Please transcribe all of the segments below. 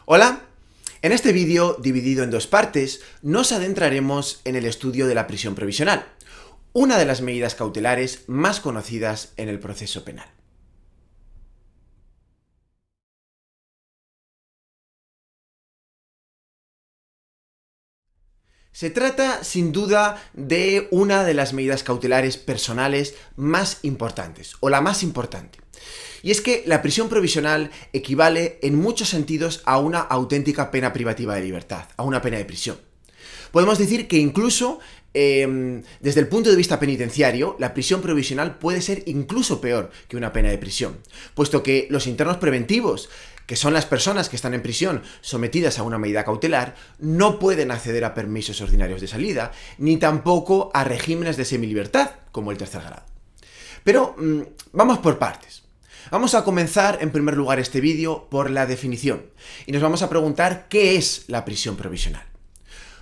Hola, en este vídeo, dividido en dos partes, nos adentraremos en el estudio de la prisión provisional, una de las medidas cautelares más conocidas en el proceso penal. Se trata, sin duda, de una de las medidas cautelares personales más importantes, o la más importante. Y es que la prisión provisional equivale en muchos sentidos a una auténtica pena privativa de libertad, a una pena de prisión. Podemos decir que incluso desde el punto de vista penitenciario, la prisión provisional puede ser incluso peor que una pena de prisión, puesto que los internos preventivos, que son las personas que están en prisión sometidas a una medida cautelar, no pueden acceder a permisos ordinarios de salida, ni tampoco a regímenes de semilibertad, como el tercer grado. Pero vamos por partes. Vamos a comenzar en primer lugar este vídeo por la definición, y nos vamos a preguntar ¿qué es la prisión provisional?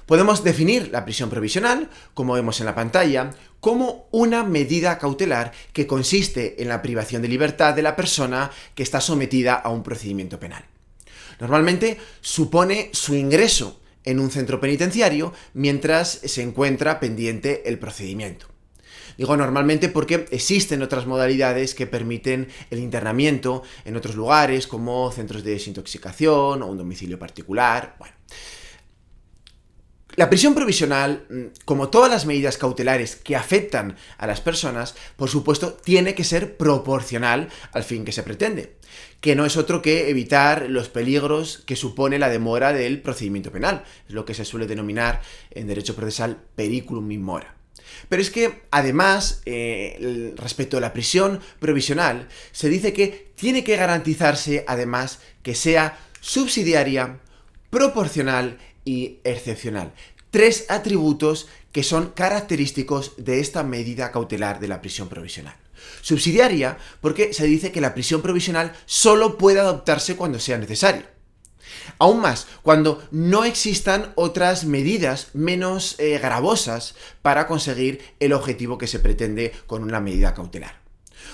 Podemos definir la prisión provisional, como vemos en la pantalla, como una medida cautelar que consiste en la privación de libertad de la persona que está sometida a un procedimiento penal. Normalmente supone su ingreso en un centro penitenciario mientras se encuentra pendiente el procedimiento. Digo normalmente porque existen otras modalidades que permiten el internamiento en otros lugares como centros de desintoxicación o un domicilio particular. Bueno. La prisión provisional, como todas las medidas cautelares que afectan a las personas, por supuesto, tiene que ser proporcional al fin que se pretende, que no es otro que evitar los peligros que supone la demora del procedimiento penal, es lo que se suele denominar en derecho procesal periculum in mora. Pero es que, además, respecto a la prisión provisional, se dice que tiene que garantizarse, además, que sea subsidiaria, proporcional y excepcional. Tres atributos que son característicos de esta medida cautelar de la prisión provisional. Subsidiaria, porque se dice que la prisión provisional solo puede adoptarse cuando sea necesario. Aún más, cuando no existan otras medidas menos gravosas para conseguir el objetivo que se pretende con una medida cautelar.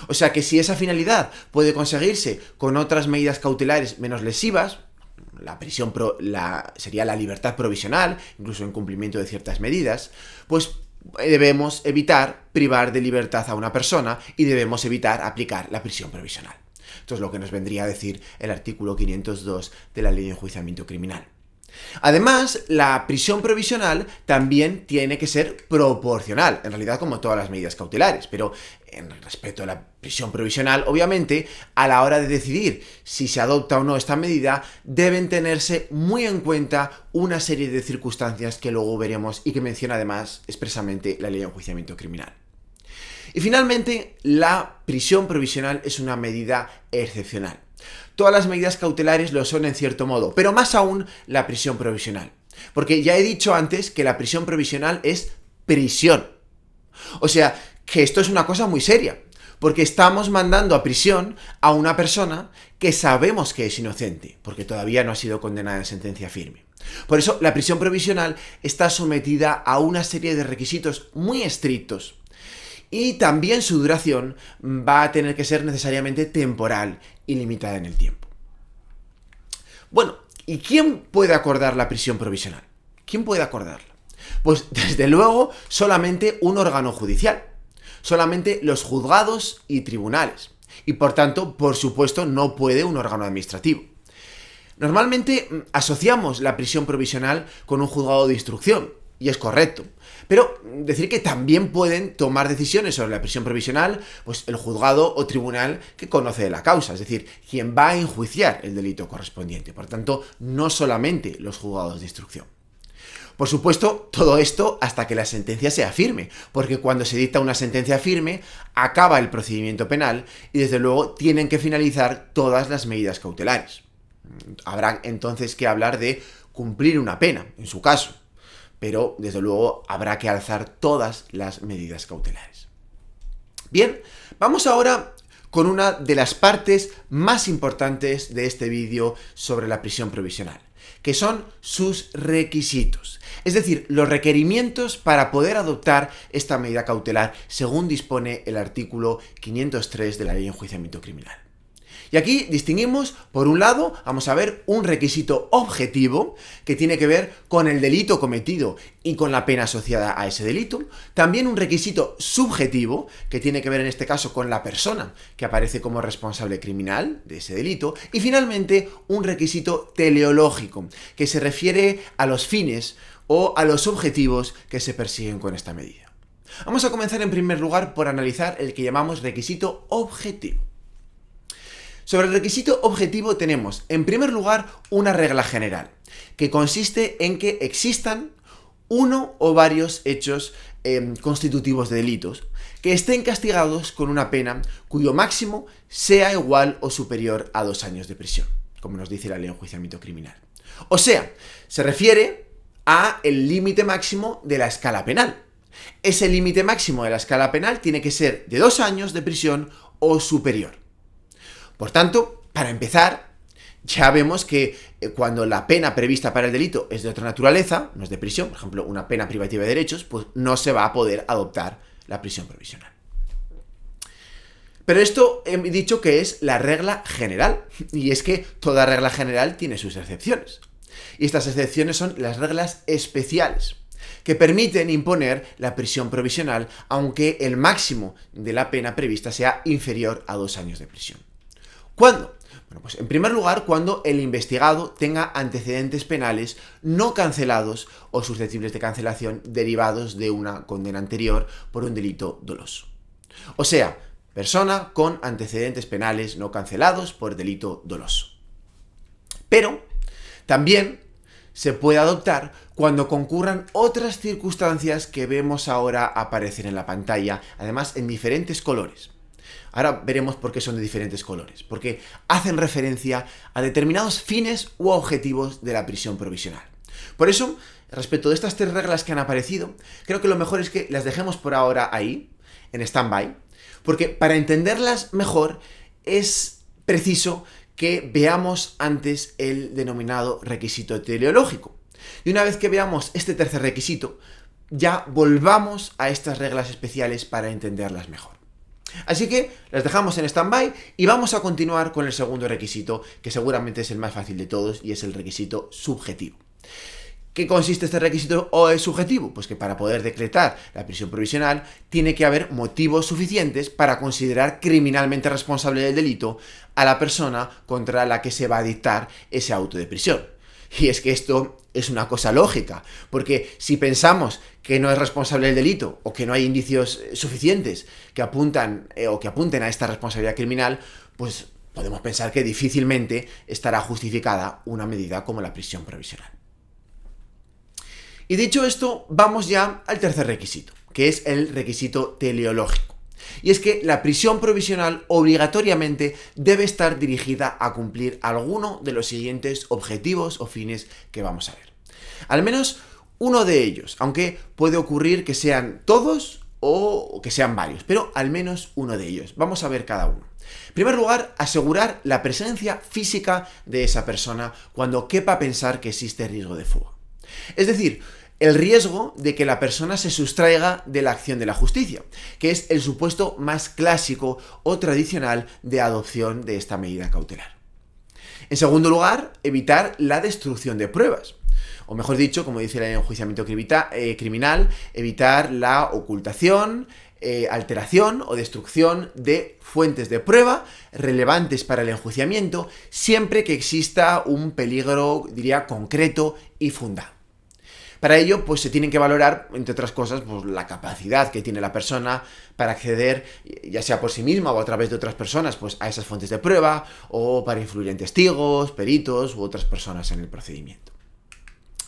O sea que si esa finalidad puede conseguirse con otras medidas cautelares menos lesivas, la prisión sería la libertad provisional, incluso en cumplimiento de ciertas medidas, pues debemos evitar privar de libertad a una persona y debemos evitar aplicar la prisión provisional. Esto es lo que nos vendría a decir el artículo 502 de la Ley de Enjuiciamiento Criminal. Además, la prisión provisional también tiene que ser proporcional, en realidad como todas las medidas cautelares, pero en respecto a la prisión provisional, obviamente, a la hora de decidir si se adopta o no esta medida, deben tenerse muy en cuenta una serie de circunstancias que luego veremos y que menciona además expresamente la Ley de Enjuiciamiento Criminal. Y finalmente, la prisión provisional es una medida excepcional. Todas las medidas cautelares lo son en cierto modo, pero más aún la prisión provisional. Porque ya he dicho antes que la prisión provisional es prisión. O sea, que esto es una cosa muy seria, porque estamos mandando a prisión a una persona que sabemos que es inocente, porque todavía no ha sido condenada en sentencia firme. Por eso, la prisión provisional está sometida a una serie de requisitos muy estrictos. Y también su duración va a tener que ser necesariamente temporal y limitada en el tiempo. Bueno, ¿y quién puede acordar la prisión provisional? ¿Quién puede acordarla? Pues desde luego solamente un órgano judicial, solamente los juzgados y tribunales. Y por tanto, por supuesto, no puede un órgano administrativo. Normalmente asociamos la prisión provisional con un juzgado de instrucción, y es correcto. Pero decir que también pueden tomar decisiones sobre la prisión provisional, pues el juzgado o tribunal que conoce de la causa, es decir, quien va a enjuiciar el delito correspondiente. Por tanto, no solamente los juzgados de instrucción. Por supuesto, todo esto hasta que la sentencia sea firme, porque cuando se dicta una sentencia firme, acaba el procedimiento penal y desde luego tienen que finalizar todas las medidas cautelares. Habrá entonces que hablar de cumplir una pena, en su caso. Pero, desde luego, habrá que alzar todas las medidas cautelares. Bien, vamos ahora con una de las partes más importantes de este vídeo sobre la prisión provisional, que son sus requisitos, es decir, los requerimientos para poder adoptar esta medida cautelar según dispone el artículo 503 de la Ley de Enjuiciamiento Criminal. Y aquí distinguimos, por un lado, vamos a ver un requisito objetivo que tiene que ver con el delito cometido y con la pena asociada a ese delito. También un requisito subjetivo que tiene que ver en este caso con la persona que aparece como responsable criminal de ese delito. Y finalmente, un requisito teleológico que se refiere a los fines o a los objetivos que se persiguen con esta medida. Vamos a comenzar en primer lugar por analizar el que llamamos requisito objetivo. Sobre el requisito objetivo tenemos, en primer lugar, una regla general, que consiste en que existan uno o varios hechos constitutivos de delitos que estén castigados con una pena cuyo máximo sea igual o superior a 2 años de prisión, como nos dice la ley de enjuiciamiento criminal. O sea, se refiere a el límite máximo de la escala penal. Ese límite máximo de la escala penal tiene que ser de 2 años de prisión o superior. Por tanto, para empezar, ya vemos que cuando la pena prevista para el delito es de otra naturaleza, no es de prisión, por ejemplo, una pena privativa de derechos, pues no se va a poder adoptar la prisión provisional. Pero esto he dicho que es la regla general, y es que toda regla general tiene sus excepciones. Y estas excepciones son las reglas especiales, que permiten imponer la prisión provisional, aunque el máximo de la pena prevista sea inferior a 2 años de prisión. ¿Cuándo? Bueno, pues en primer lugar, cuando el investigado tenga antecedentes penales no cancelados o susceptibles de cancelación derivados de una condena anterior por un delito doloso. O sea, persona con antecedentes penales no cancelados por delito doloso. Pero también se puede adoptar cuando concurran otras circunstancias que vemos ahora aparecer en la pantalla, además en diferentes colores. Ahora veremos por qué son de diferentes colores, porque hacen referencia a determinados fines u objetivos de la prisión provisional. Por eso, respecto de estas 3 reglas que han aparecido, creo que lo mejor es que las dejemos por ahora ahí, en stand-by, porque para entenderlas mejor es preciso que veamos antes el denominado requisito teleológico. Y una vez que veamos este tercer requisito, ya volvamos a estas reglas especiales para entenderlas mejor. Así que las dejamos en stand-by y vamos a continuar con el segundo requisito, que seguramente es el más fácil de todos y es el requisito subjetivo. ¿Qué consiste este requisito subjetivo? Pues que para poder decretar la prisión provisional tiene que haber motivos suficientes para considerar criminalmente responsable del delito a la persona contra la que se va a dictar ese auto de prisión. Y es que esto es una cosa lógica, porque si pensamos que no es responsable del delito o que no hay indicios suficientes que apunten a esta responsabilidad criminal, pues podemos pensar que difícilmente estará justificada una medida como la prisión provisional. Y dicho esto, vamos ya al tercer requisito, que es el requisito teleológico. Y es que la prisión provisional obligatoriamente debe estar dirigida a cumplir alguno de los siguientes objetivos o fines que vamos a ver. Al menos uno de ellos, aunque puede ocurrir que sean todos o que sean varios, pero al menos uno de ellos. Vamos a ver cada uno. En primer lugar, asegurar la presencia física de esa persona cuando quepa pensar que existe riesgo de fuga. Es decir, el riesgo de que la persona se sustraiga de la acción de la justicia, que es el supuesto más clásico o tradicional de adopción de esta medida cautelar. En segundo lugar, evitar la destrucción de pruebas. O mejor dicho, como dice la ley de enjuiciamiento criminal, evitar la ocultación, alteración o destrucción de fuentes de prueba relevantes para el enjuiciamiento, siempre que exista un peligro, diría, concreto y fundado. Para ello, pues se tienen que valorar, entre otras cosas, pues la capacidad que tiene la persona para acceder, ya sea por sí misma o a través de otras personas, pues a esas fuentes de prueba, o para influir en testigos, peritos u otras personas en el procedimiento.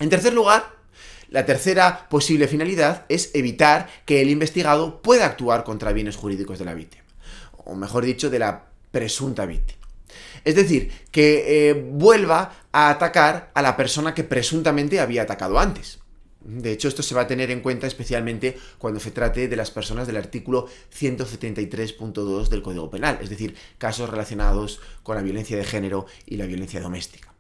En tercer lugar, la tercera posible finalidad es evitar que el investigado pueda actuar contra bienes jurídicos de la víctima, o mejor dicho, de la presunta víctima. Es decir, que vuelva a atacar a la persona que presuntamente había atacado antes. De hecho, esto se va a tener en cuenta especialmente cuando se trate de las personas del artículo 173.2 del Código Penal, es decir, casos relacionados con la violencia de género y la violencia doméstica.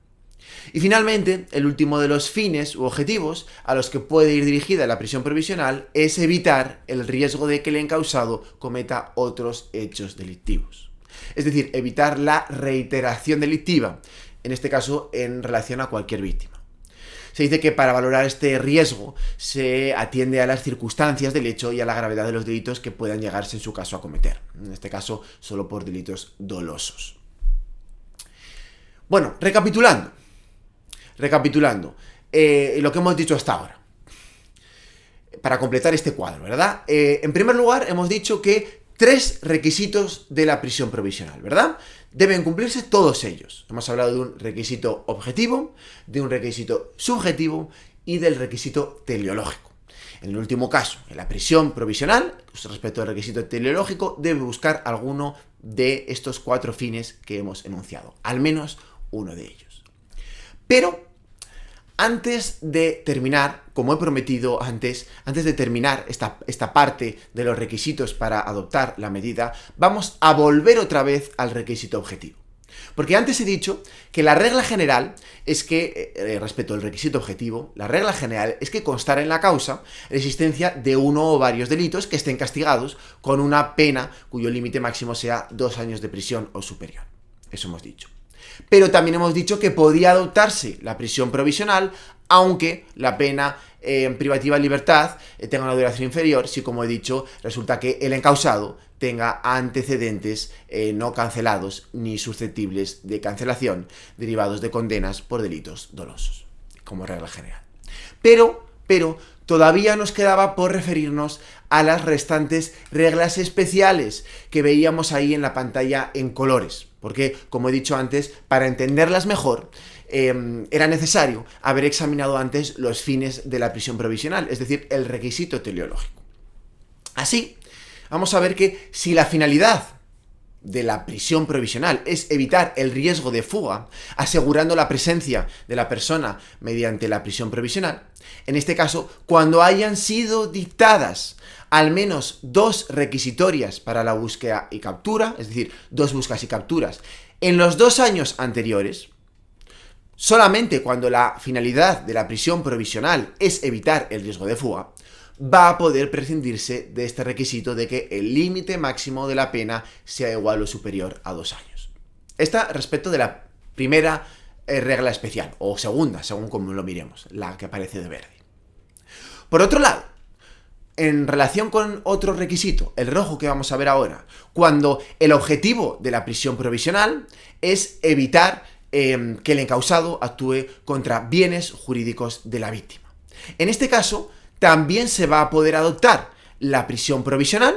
Y finalmente, el último de los fines u objetivos a los que puede ir dirigida la prisión provisional es evitar el riesgo de que el encausado cometa otros hechos delictivos. es decir, evitar la reiteración delictiva, en este caso en relación a cualquier víctima. Se dice que para valorar este riesgo se atiende a las circunstancias del hecho y a la gravedad de los delitos que puedan llegarse en su caso a cometer. En este caso, solo por delitos dolosos. Bueno, recapitulando lo que hemos dicho hasta ahora, para completar este cuadro, ¿verdad? En primer lugar, hemos dicho que 3 requisitos de la prisión provisional, ¿verdad? Deben cumplirse todos ellos. Hemos hablado de un requisito objetivo, de un requisito subjetivo y del requisito teleológico. En el último caso, en la prisión provisional, respecto al requisito teleológico, debe buscar alguno de estos 4 fines que hemos enunciado, al menos uno de ellos. Pero antes de terminar, como he prometido antes de terminar esta parte de los requisitos para adoptar la medida, vamos a volver otra vez al requisito objetivo. Porque antes he dicho que la regla general es que, respecto al requisito objetivo, la regla general es que constara en la causa la existencia de uno o varios delitos que estén castigados con una pena cuyo límite máximo sea 2 años de prisión o superior. Eso hemos dicho. Pero también hemos dicho que podía adoptarse la prisión provisional, aunque la pena privativa de libertad tenga una duración inferior, si, como he dicho, resulta que el encausado tenga antecedentes no cancelados ni susceptibles de cancelación derivados de condenas por delitos dolosos, como regla general. Pero todavía nos quedaba por referirnos a las restantes reglas especiales que veíamos ahí en la pantalla en colores. Porque, como he dicho antes, para entenderlas mejor, era necesario haber examinado antes los fines de la prisión provisional, es decir, el requisito teleológico. Así, vamos a ver que si la finalidad de la prisión provisional es evitar el riesgo de fuga, asegurando la presencia de la persona mediante la prisión provisional, en este caso, cuando hayan sido dictadas al menos 2 requisitorias para la búsqueda y captura, es decir, 2 búsquedas y capturas, en los 2 años anteriores, solamente cuando la finalidad de la prisión provisional es evitar el riesgo de fuga, va a poder prescindirse de este requisito de que el límite máximo de la pena sea igual o superior a 2 años. Esta respecto de la primera regla especial, o segunda, según como lo miremos, la que aparece de verde. Por otro lado, en relación con otro requisito, el rojo que vamos a ver ahora, cuando el objetivo de la prisión provisional es evitar que el encausado actúe contra bienes jurídicos de la víctima. En este caso, también se va a poder adoptar la prisión provisional,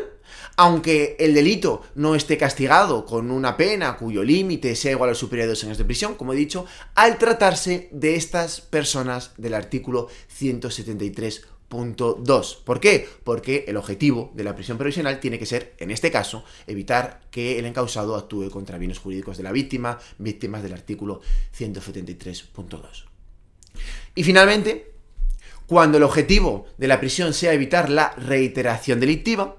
aunque el delito no esté castigado con una pena cuyo límite sea igual o superior a 2 años de prisión, como he dicho, al tratarse de estas personas del artículo 173.2. ¿Por qué? Porque el objetivo de la prisión provisional tiene que ser, en este caso, evitar que el encausado actúe contra bienes jurídicos de la víctima, víctimas del artículo 173.2. Y finalmente, cuando el objetivo de la prisión sea evitar la reiteración delictiva,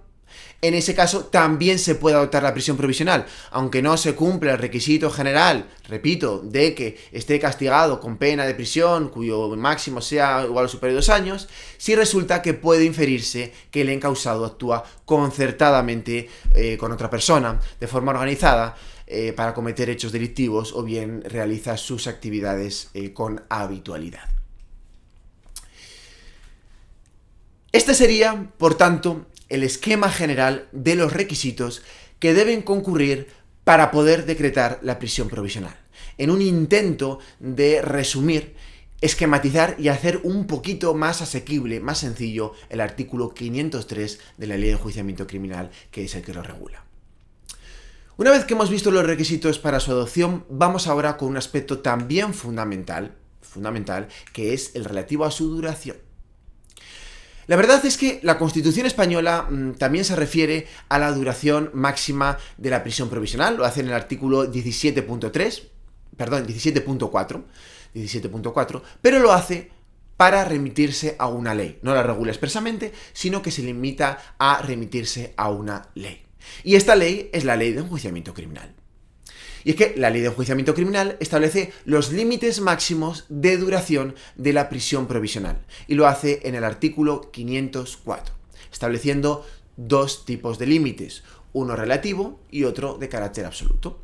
en ese caso también se puede adoptar la prisión provisional, aunque no se cumpla el requisito general, repito, de que esté castigado con pena de prisión cuyo máximo sea igual o superior a 2 años, si resulta que puede inferirse que el encausado actúa concertadamente con otra persona, de forma organizada, para cometer hechos delictivos o bien realiza sus actividades con habitualidad. Este sería, por tanto, el esquema general de los requisitos que deben concurrir para poder decretar la prisión provisional, en un intento de resumir, esquematizar y hacer un poquito más asequible, más sencillo, el artículo 503 de la Ley de Enjuiciamiento Criminal, que es el que lo regula. Una vez que hemos visto los requisitos para su adopción, vamos ahora con un aspecto también fundamental, que es el relativo a su duración. La verdad es que la Constitución española también se refiere a la duración máxima de la prisión provisional, lo hace en el artículo 17.4, pero lo hace para remitirse a una ley. No la regula expresamente, sino que se limita a remitirse a una ley. Y esta ley es la Ley de Enjuiciamiento Criminal. Y es que la Ley de Enjuiciamiento Criminal establece los límites máximos de duración de la prisión provisional, y lo hace en el artículo 504, estableciendo 2 tipos de límites. uno relativo y otro de carácter absoluto.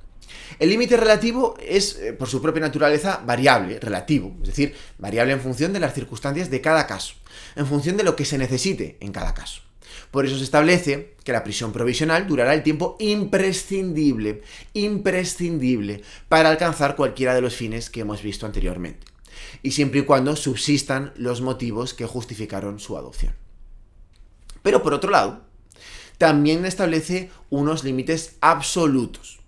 El límite relativo es, por su propia naturaleza, variable, relativo, es decir, variable en función de las circunstancias de cada caso, en función de lo que se necesite en cada caso. Por eso se establece que la prisión provisional durará el tiempo imprescindible para alcanzar cualquiera de los fines que hemos visto anteriormente, y siempre y cuando subsistan los motivos que justificaron su adopción. Pero por otro lado, también establece unos límites absolutos.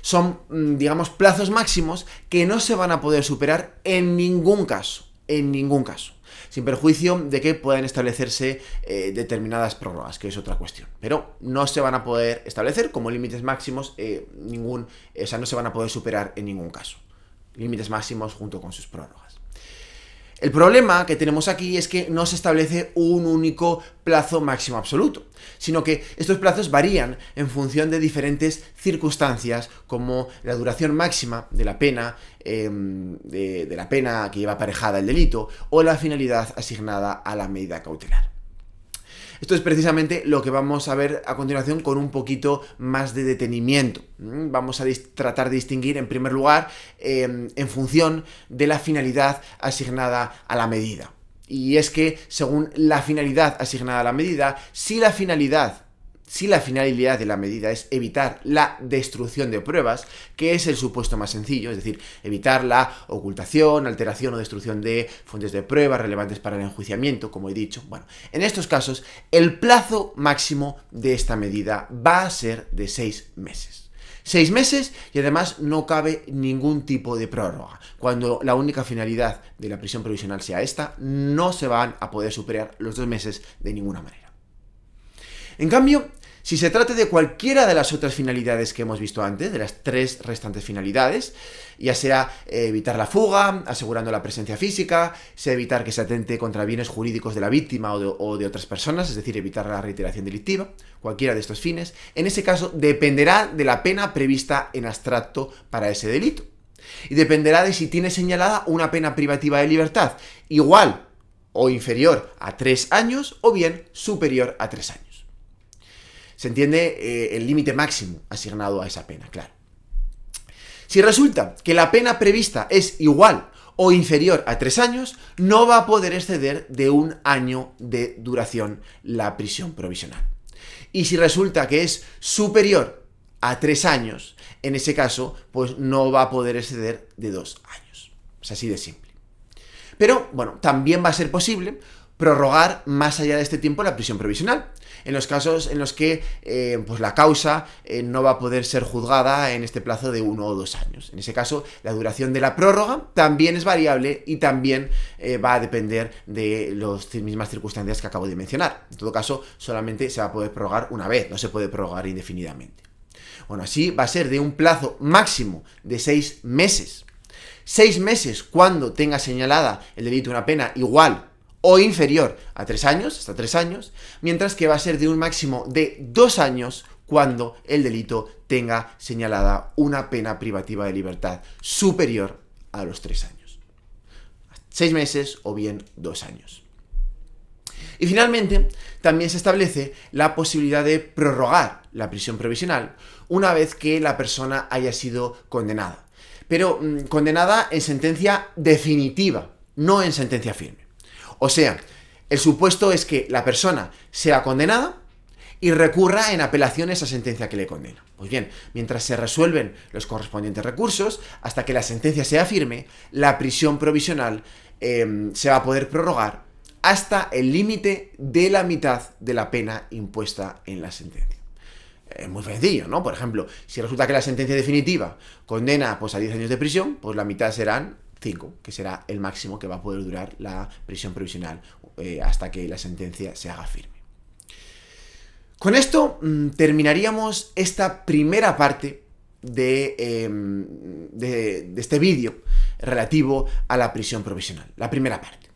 Son, digamos, plazos máximos que no se van a poder superar en ningún caso, sin perjuicio de que puedan establecerse determinadas prórrogas, que es otra cuestión. Pero no se van a poder establecer como límites máximos, no se van a poder superar en ningún caso. Límites máximos junto con sus prórrogas. El problema que tenemos aquí es que no se establece un único plazo máximo absoluto, sino que estos plazos varían en función de diferentes circunstancias, como la duración máxima de la pena, de la pena que lleva aparejada el delito, o la finalidad asignada a la medida cautelar. Esto es precisamente lo que vamos a ver a continuación con un poquito más de detenimiento. Vamos a tratar de distinguir, en primer lugar, en función de la finalidad asignada a la medida. Y es que, según la finalidad asignada a la medida, si la finalidad de la medida es evitar la destrucción de pruebas, que es el supuesto más sencillo, es decir, evitar la ocultación, alteración o destrucción de fuentes de pruebas relevantes para el enjuiciamiento, como he dicho. Bueno, en estos casos, el plazo máximo de esta medida va a ser de 6 meses. 6 meses y además no cabe ningún tipo de prórroga. Cuando la única finalidad de la prisión provisional sea esta, no se van a poder superar los 2 meses de ninguna manera. En cambio, si se trata de cualquiera de las otras finalidades que hemos visto antes, de las 3 restantes finalidades, ya sea evitar la fuga, asegurando la presencia física, sea evitar que se atente contra bienes jurídicos de la víctima o de otras personas, es decir, evitar la reiteración delictiva, cualquiera de estos fines, en ese caso dependerá de la pena prevista en abstracto para ese delito. Y dependerá de si tiene señalada una pena privativa de libertad igual o inferior a 3 años o bien superior a 3 años. Se entiende el límite máximo asignado a esa pena, claro. Si resulta que la pena prevista es igual o inferior a 3 años, no va a poder exceder de 1 año de duración la prisión provisional. Y si resulta que es superior a 3 años, en ese caso, pues no va a poder exceder de 2 años. Es así de simple. Pero, bueno, también va a ser posible prorrogar más allá de este tiempo la prisión provisional, en los casos en los que pues la causa no va a poder ser juzgada en este plazo de 1 o 2 años. En ese caso, la duración de la prórroga también es variable y también va a depender de las mismas circunstancias que acabo de mencionar. En todo caso, solamente se va a poder prorrogar una vez, no se puede prorrogar indefinidamente. Bueno, así va a ser de un plazo máximo de 6 meses. 6 meses cuando tenga señalada el delito una pena igual o inferior a 3 años, hasta 3 años, mientras que va a ser de un máximo de 2 años cuando el delito tenga señalada una pena privativa de libertad superior a los 3 años. 6 meses o bien 2 años. Y finalmente, también se establece la posibilidad de prorrogar la prisión provisional una vez que la persona haya sido condenada. Pero condenada en sentencia definitiva, no en sentencia firme. O sea, el supuesto es que la persona sea condenada y recurra en apelación a esa sentencia que le condena. Pues bien, mientras se resuelven los correspondientes recursos, hasta que la sentencia sea firme, la prisión provisional se va a poder prorrogar hasta el límite de la mitad de la pena impuesta en la sentencia. Es muy sencillo, ¿no? Por ejemplo, si resulta que la sentencia definitiva condena pues, a 10 años de prisión, pues la mitad serán 5, que será el máximo que va a poder durar la prisión provisional hasta que la sentencia se haga firme. Con esto terminaríamos esta primera parte de este vídeo relativo a la prisión provisional, la primera parte.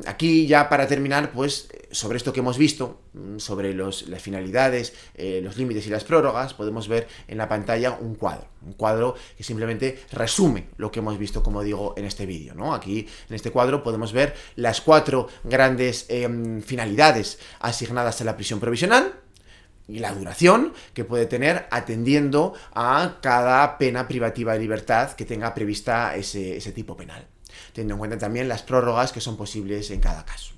Aquí ya para terminar, pues sobre esto que hemos visto, sobre las finalidades, los límites y las prórrogas, podemos ver en la pantalla un cuadro que simplemente resume lo que hemos visto, como digo, en este vídeo, ¿no? Aquí en este cuadro podemos ver las 4 grandes finalidades asignadas a la prisión provisional, y la duración que puede tener atendiendo a cada pena privativa de libertad que tenga prevista ese tipo penal, teniendo en cuenta también las prórrogas que son posibles en cada caso.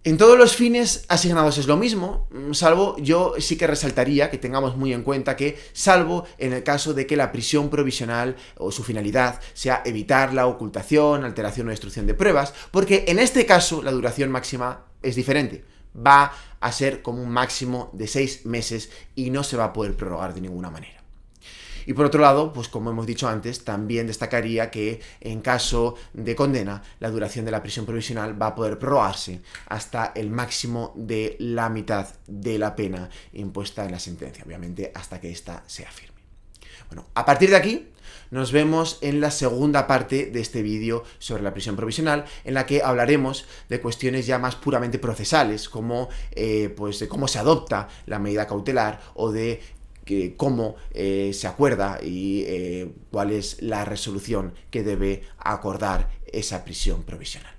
En todos los fines asignados es lo mismo, salvo yo sí que resaltaría que tengamos muy en cuenta que, salvo en el caso de que la prisión provisional o su finalidad sea evitar la ocultación, alteración o destrucción de pruebas, porque en este caso la duración máxima es diferente. Va a ser como un máximo de 6 meses y no se va a poder prorrogar de ninguna manera. Y por otro lado, pues como hemos dicho antes, también destacaría que en caso de condena, la duración de la prisión provisional va a poder prorrogarse hasta el máximo de la mitad de la pena impuesta en la sentencia, obviamente hasta que ésta sea firme. Bueno, a partir de aquí nos vemos en la segunda parte de este vídeo sobre la prisión provisional, en la que hablaremos de cuestiones ya más puramente procesales, como pues de cómo se adopta la medida cautelar o de cómo se acuerda y cuál es la resolución que debe acordar esa prisión provisional.